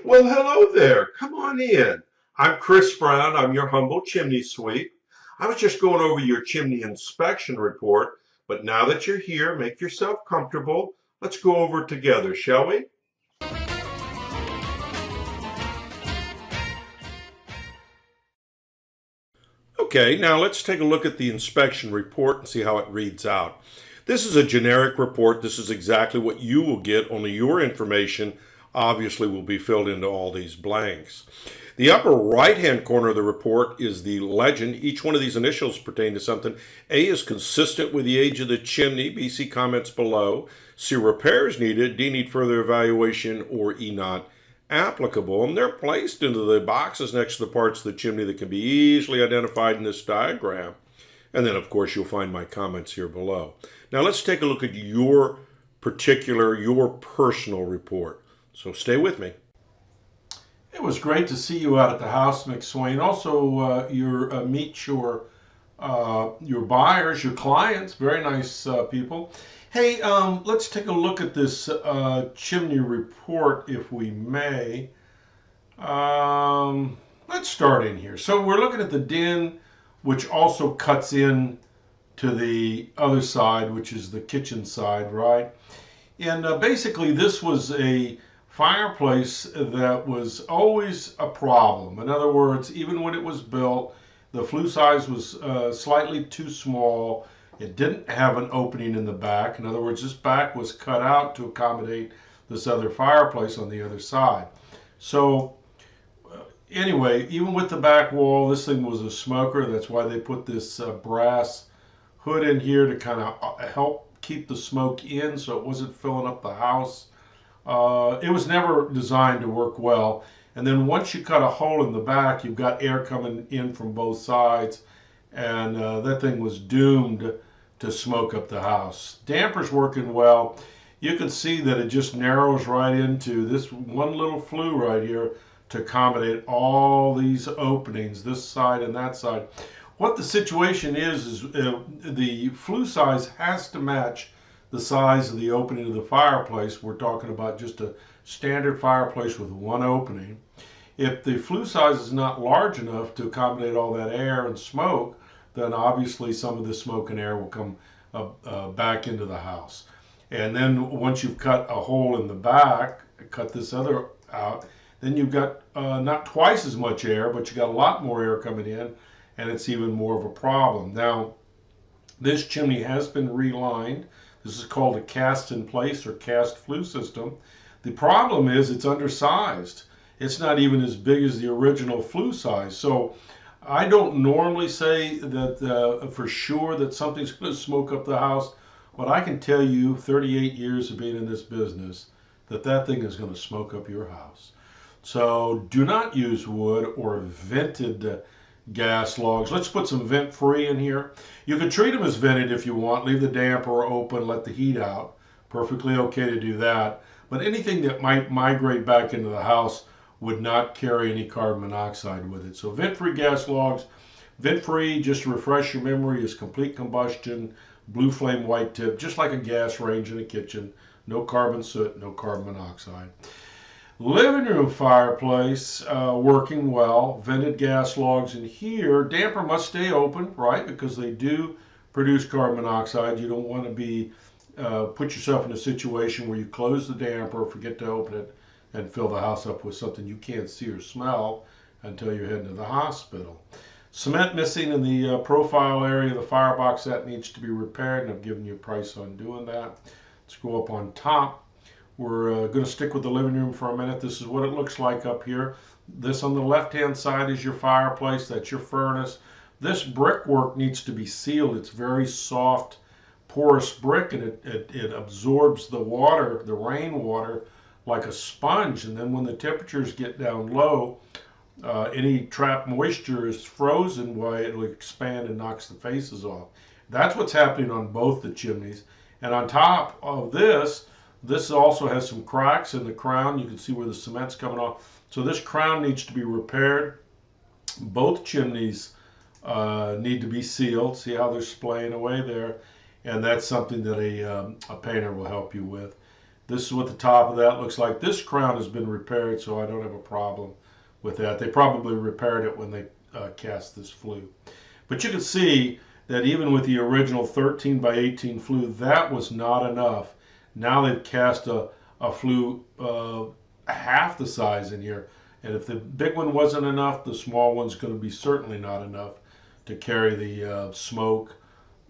Well, hello there. Come on in. I'm Chris Brown. I'm your humble chimney sweep. I was just going over your chimney inspection report, but now that you're here, make yourself comfortable. Let's go over it together, shall we? Okay, now let's take a look at the inspection report and see how it reads out. This is a generic report. This is exactly what you will get, only your information obviously will be filled into all these blanks. The upper right-hand corner of the report is the legend. Each one of these initials pertain to something. A is consistent with the age of the chimney. B, see comments below. C, repairs needed. D, need further evaluation. Or E, not applicable. And they're placed into the boxes next to the parts of the chimney that can be easily identified in this diagram. And then, of course, you'll find my comments here below. Now, let's take a look at your personal report. So stay with me. It was great to see you out at the house, McSwain. Also, meet your buyers, your clients, very nice people. Hey, let's take a look at this chimney report, if we may. Let's start in here. So we're looking at the den, which also cuts in to the other side, which is the kitchen side, right? And basically, this was a fireplace that was always a problem. In other words, even when it was built, the flue size was slightly too small. It didn't have an opening in the back. In other words, this back was cut out to accommodate this other fireplace on the other side. So anyway, even with the back wall, this thing was a smoker. That's why they put this brass hood in here to kind of help keep the smoke in so it wasn't filling up the house. It was never designed to work well. And then once you cut a hole in the back, you've got air coming in from both sides, and that thing was doomed to smoke up the house. Damper's working well. You can see that it just narrows right into this one little flue right here to accommodate all these openings, this side and that side. What the situation is the flue size has to match the size of the opening of the fireplace. We're talking about just a standard fireplace with one opening. If the flue size is not large enough to accommodate all that air and smoke, then obviously some of the smoke and air will come back into the house. And then once you've cut a hole in the back, cut this other out, then you've got not twice as much air, but you got a lot more air coming in, and it's even more of a problem. Now, this chimney has been relined. This is called a cast in place or cast flue system. The problem is it's undersized. It's not even as big as the original flue size. So I don't normally say that for sure that something's going to smoke up the house, but I can tell you 38 years of being in this business that thing is going to smoke up your house. So do not use wood or vented gas logs. Let's put some vent free in here. You can treat them as vented if you want. Leave the damper open, let the heat out. Perfectly okay to do that. But anything that might migrate back into the house would not carry any carbon monoxide with it. So vent free gas logs. Vent free, just to refresh your memory, is complete combustion, blue flame white tip, just like a gas range in a kitchen. No carbon soot, no carbon monoxide. Living room fireplace working well. Vented gas logs in here. Damper must stay open, right? Because they do produce carbon monoxide. You don't want to be put yourself in a situation where you close the damper, forget to open it, and fill the house up with something you can't see or smell until you're heading to the hospital. Cement missing in the profile area of the firebox. That needs to be repaired, and I've given you a price on doing that. Let's go up on top. We're going to stick with the living room for a minute. This is what it looks like up here. This on the left-hand side is your fireplace. That's your furnace. This brickwork needs to be sealed. It's very soft, porous brick, and it absorbs the water, the rainwater, like a sponge. And then when the temperatures get down low, any trapped moisture is frozen while it'll expand and knocks the faces off. That's what's happening on both the chimneys. And on top of this, this also has some cracks in the crown. You can see where the cement's coming off. So this crown needs to be repaired. Both chimneys need to be sealed. See how they're splaying away there? And that's something that a painter will help you with. This is what the top of that looks like. This crown has been repaired, so I don't have a problem with that. They probably repaired it when they cast this flue. But you can see that even with the original 13 by 18 flue, that was not enough. Now they've cast a flue half the size in here. And if the big one wasn't enough, the small one's going to be certainly not enough to carry the smoke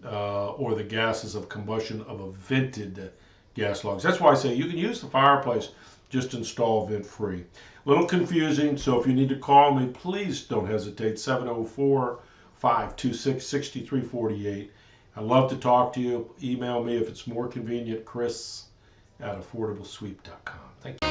or the gases of combustion of a vented gas logs. That's why I say you can use the fireplace, just install vent free. A little confusing, so if you need to call me, please don't hesitate. 704-526-6348. I'd love to talk to you. Email me if it's more convenient, chris@affordablesweep.com. Thank you.